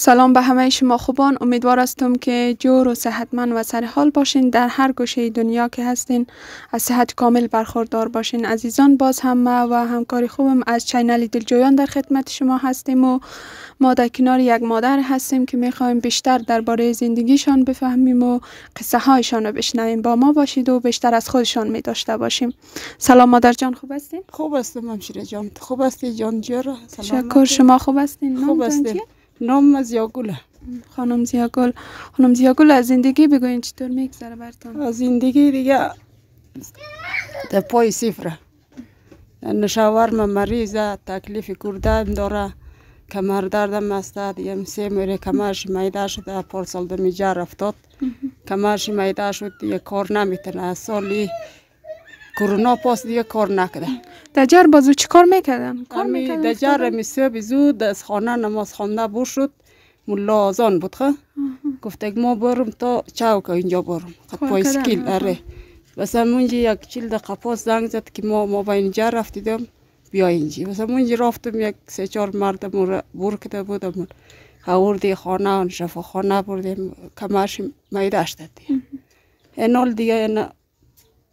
سلام به همه شما خوبان. امیدوار هستم که جور و صحتمند و سر حال باشین. در هر گوشه دنیا که هستین از صحت کامل برخوردار باشین. عزیزان، باز هم و همکاری خوبم از چینل دلجویان در خدمت شما هستیم و ما در کنار یک مادر هستیم که میخوایم بیشتر درباره زندگیشان بفهمیم و قصه هایشان رو بشنویم. با ما باشید و بیشتر از خودشان می داشته باشیم. سلام مادر جان، خوب هستین؟ خوب هستم همشیره جان. خوب هستی جان جورا؟ شکر. شما خوب هستین؟ خوب هستیم. نام زیاگله. خانم زیاگل. خانم زیاگل، از زندگی بگوین چطور میگذره برتون؟ از زندگی دیگه در پای صفره. نشاورم مریضه، تکلیف کردن داره، کمر دردم است، دیگه سه میره کمرش میده شده، پارسال دمی جا رفتاد، کمرش میده شد، دیگه کار نمیتونه. از سالی کرونا پاس دیگه کار نکرده. در جر بازو چی کار میکردن؟ در جر میسه زود از خانه نماز خوانده بور شد، ملا آزان بود. گفته ما برم تا چوک اینجا برم پایسکیل. اره بس همونجا یک 40 دقیقه پاس زنگ زد که ما با اینجا رفتیدم بیا اینجا. بس همونجا رفتم، یک 3-4 مردم بور کده بودم، آوردی خانه شفا خانه بردیم، کمرش میده شد. اینال دیگه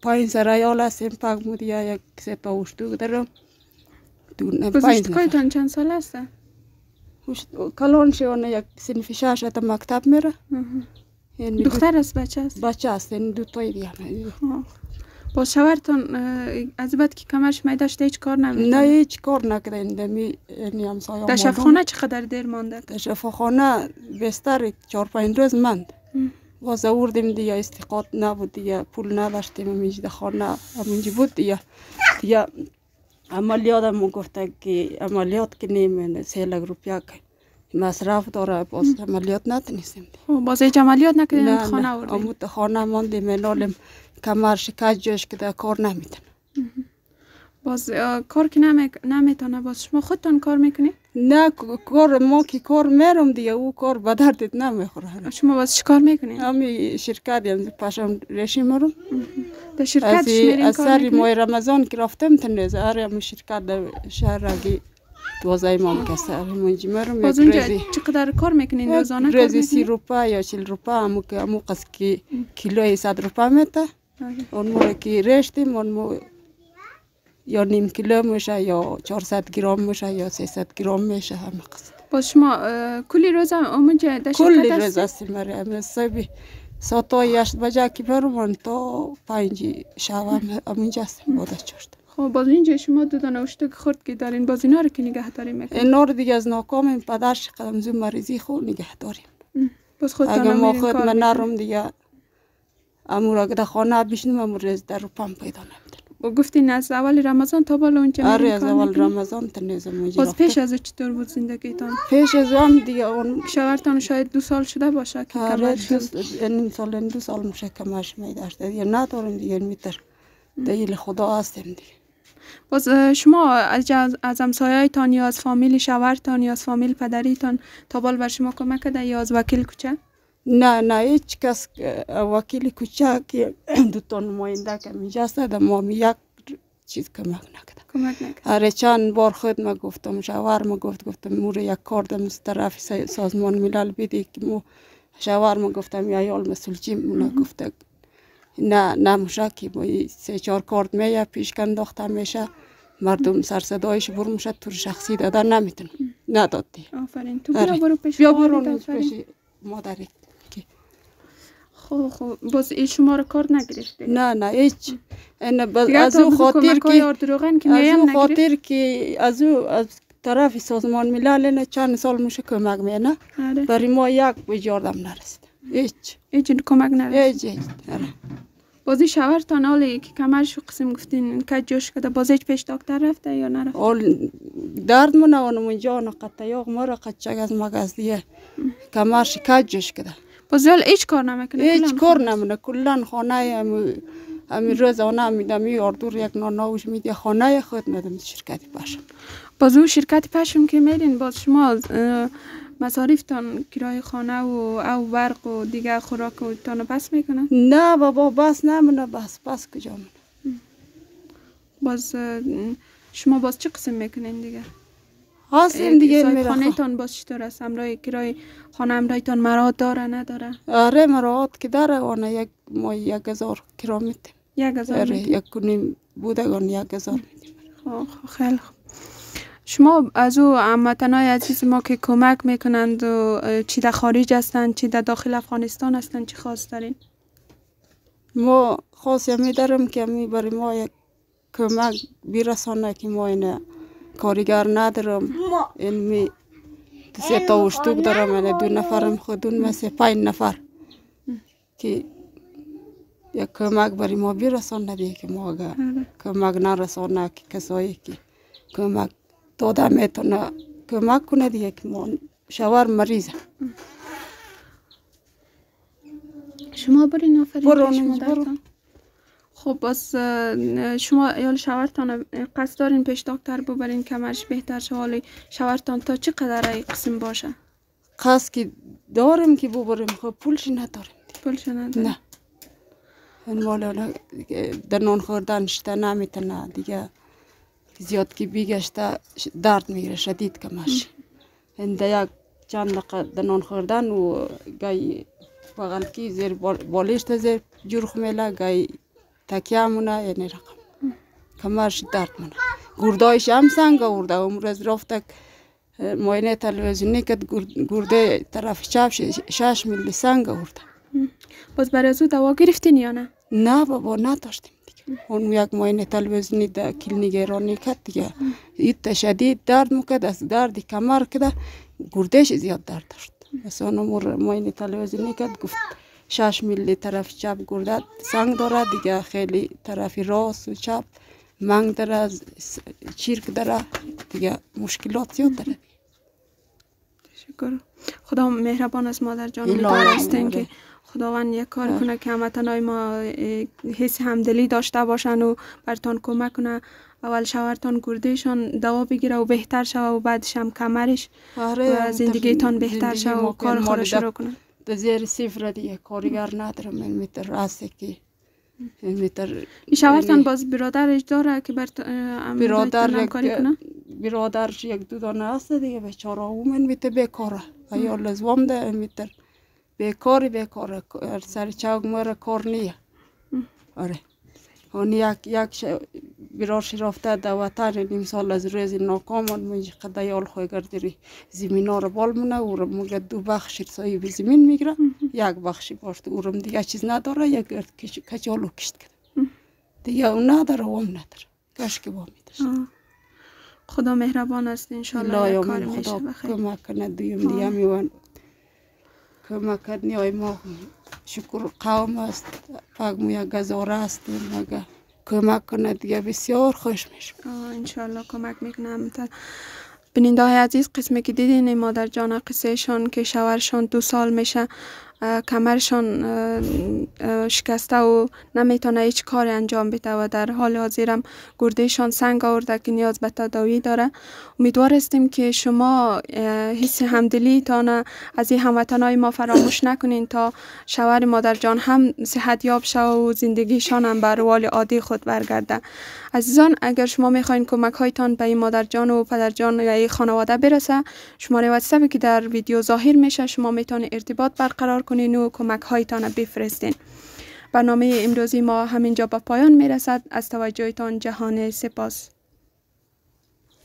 5 سرایال هستیم پاک مودیا، یک 3 تا اشتو دارم. بزرگترین چند سال است؟ کلان شونه یک صنف 6 تا مکتب میره. دختر است بچه است؟ بچه است. این دو تایی دیگه. با شوهرتون از بعد که کمرش میده شده هیچ کار نمیکنه؟ نه هیچ کار نکرده. این همسایه در شفاخانه چقدر دیر مانده؟ در شفاخانه بیشتر 4-5 روز ماند. باز آوردیم دیگه، استقاط نبود دیگه، پول نداشتیم. همینجا خانه همینجا بود دیگه. عملیات هم گفته که عملیات که نمیمونه 3 لک روپیه مصرف داره، باز عملیات نتونستیم. باز هیچ عملیات نکردیم؟ خانه آوردیم؟ اموت خانه ماندیم. منالم کمر شکست جوش که کار نمیتونه. باز کار که نمیتونه، باز شما خودتون کار میکنید؟ نه کار ما که کار میرم دیگه، او کار به دردت نمیخوره. شما باز چی کار میکنید؟ همین شرکت هم پاشم رشی مرم. در شرکت میرین از کار سری میکنید؟ ماه رمضان که رفتم تنیز همین شرکت در شهرگی 12 ماه که سر منجی مرم. باز اونجا چقدر کار میکنین روزانه؟ روزی 30 روپیه یا 40 روپیه. همو قصد که کیلوی 100 روپیه میته. اون موقع که رشتیم اون یا نیم کیلو میشه یا 400 گرم میشه یا 300 گرم میشه. همه قصد. باز شما کلی روز اونجا در شرکت کلی روز هستیم. مریم صبح ساعت 8 بجه که برم تا 5 شب همونجا هستیم. باده چشت. خب باز اینجا شما دو دانه اشتو که خورد که دارین، باز اینا رو که نگهداری میکنین؟ اینا رو دیگه از ناکام پدرش قدم زو مریضی خود نگهداریم. باز خودتان اگه ما میرین خود کار نرم دیگه امور اگه در خانه بشنم امور رز در رو پم پیدا نمیدن. و گفتین از اول رمضان تا بالا اونجا میرین کار از اول میکنین؟ رمضان تنیزم اونجا. باز پیش از چطور بود زندگیتان؟ پیش از هم دیگه اون شوهرتان شاید 2 سال شده باشه که کمرش؟ این سال 2 سال میشه کمرش میداشته دیگه، ندارم دیگه میتر دیگه خدا هستیم دیگه. باز شما از همسایه‌تان یا از فامیل شوهرتان یا از فامیل پدریتان تا بال بر شما کمک کرده یا از وکیل کوچه؟ نه هیچ کس وکیل کوچه که دو تا نماینده که میجسته در ما یک چیز کمک نکرده. اره چند بار خود ما گفتم، شوهر ما گفتم مور یک کار در طرف سازمان ملل بیدی که مو شوهر ما گفتم یا ایال مسئول چی مونا گفته نه موشه که با 3-4 کارت میه پیش کنداخته میشه، مردم سر صدایش برو میشه تو شخصی دادن نمیتونه نداد دی. آفرین. تو برو پیش مادری. خب باز این شما رو کار نگرفته؟ نه هیچ. از او خاطر که از طرف سازمان ملل چند سال میشه کمک میکنه، برای ما یک بجاردم نرسید. هیچ کمک نرسید. هیچ. بازی شوهرتان حالی که کمرشو قسم گفتین که جوش کده، باز هیچ پیش دکتر رفته یا نرفته؟ درد منه اونجا نقطه یاغ مرا قچگ از مغز دیگه کمرش که جوش کده. باز هیچ کار نمیکنه؟ هیچ کار نمیکنه. کلن خانه همین روزانه میدم یاردور یک ناناوش میده خانه خود میدم شرکتی پشم. باز او شرکتی پشم که میرین، باز شما مصارفتان کرای خانه و او برق و دیگه خوراک و تانو بس میکنه؟ نه بابا بس نمونه. بس کجا منه. باز شما باز چه قسم میکنین دیگه؟ هستیم دیگه صاحب میره. خانه تان باز چطور است؟ امرای کرای خانه امرای تان مراحت داره نداره؟ آره مراحت که داره. آنه ما 1000 کرا میدیم. 1000 آره میدیم؟ 1.5 بودگان 1000 میدیم. خیلی خوب. شما از او هموطنای عزیز ما که کمک میکنند و چی در خارج هستند چی در داخل افغانستان هستند چی خواست دارین؟ ما خواست می‌دارم که برای ما یک کمک برسانه که ما این کارگر ندارم. این می 3 تا اشتوک دارم. این 2 نفرم خودون مثل 5 نفر که یک کمک برای ما برسانه دیگه که ما اگر کمک نرسانه که کسایی که کمک داده میتونه کمک کنه دیگه که ما شوهر مریضه. شما برین آفرین برو. خب باز شما یا شوهرتان قصد دارین پیش دکتر ببرین کمرش بهتر شه؟ حالا شوهرتان تا چه قدر ای قسم باشه؟ قصد که داریم که ببریم خب پولش نداریم. پولش نداریم؟ نه. این والا در نان خوردن شده نمیتونه دیگه زیاد که بیگشته درد میگیره شدید کمرش. این یک چند دقیقه در نان خوردن و گای بغل کی زیر بالش تا زیر جرخ میله گای تکیه مونه یعنی رقم کمرش درد مونه. گردایش هم سنگ آورده. امروز رفته معاینه تلویزیونی که گرده طرف چپ 6 میلی سنگ آورده. باز برای از او دوا گرفتین یا نه؟ نه بابا نداشتیم دیگه. اون یک معاینه تلویزیونی در کلینیک ایرانی کرد دیگه. ایت شدید درد میکرد. از درد کمر کده گردهش زیاد درد داشت. مثلا اون معاینه تلویزیونی کرد گفت 6 میلی طرف چپ گرده سنگ داره دیگه. خیلی طرف راست و چپ منگ داره چیرک داره دیگه. مشکلات زیاد داره. تشکر. خدا مهربان است مادر جان. امیدوارم که خداوند یک کار کنه که هموطنای ما حس همدلی داشته باشن و برتان کمک کنه. اول شوهرتان گردهشان دوا بگیره و بهتر شوه و بعدش هم کمرش و زندگیتان بهتر شوه و کار خود شروع کنه. در زیر صفر دیگه کارگر ندارم. این میتر راسته که شوهرتان باز برادرش داره که برادر کاری کنه؟ برادرش 1-2 دانه هست دیگه. بیچاره اون میته بیکاره. یا لزوم ده میتر بیکاره سر چوک مره کار نیه. آره. اون یک برارش رفته در وطن نیم سال از روز ناکام منج قدایال خوی گردی زمینا رو بال مونه. او رو مگه 2 بخش صاحب زمین میگیره. یک بخشی باشه او رو دیگه چیز نداره. یک گرد کچالو کشت کرده دیگه. اون نداره و هم نداره. کاش که با میداشت. خدا مهربان است انشالله یک کار میشه بخیر. کمک کنه دویم دیگه میوان کمک کنی ما شکر قوم است. فقط ما یک گزاره هستیم. مگه کمک کنه دیگه بسیار خوش میشه. انشالله کمک میکنم. بیننده های عزیز قسمی که دیدین مادر جان قصه شان که شوهرشان 2 سال میشه کمرشان شکسته و نمیتونه هیچ کاری انجام بده و در حال حاضرم گردهشان سنگ آورده که نیاز به تداوی داره. امیدوار هستیم که شما حس همدلی تان از این هموطنای ما فراموش نکنین تا شوهر مادر جان هم صحت یاب شه و زندگیشان هم بر روال عادی خود برگرده. عزیزان اگر شما میخواین کمک هایتان به این مادر جان و پدر جان یا این خانواده برسه شماره واتساپی که در ویدیو ظاهر میشه شما میتونید ارتباط برقرار کنین و کمک هایتان بفرستین. برنامه امروزی ما همینجا به پایان میرسد. از توجهتان جهان سپاس.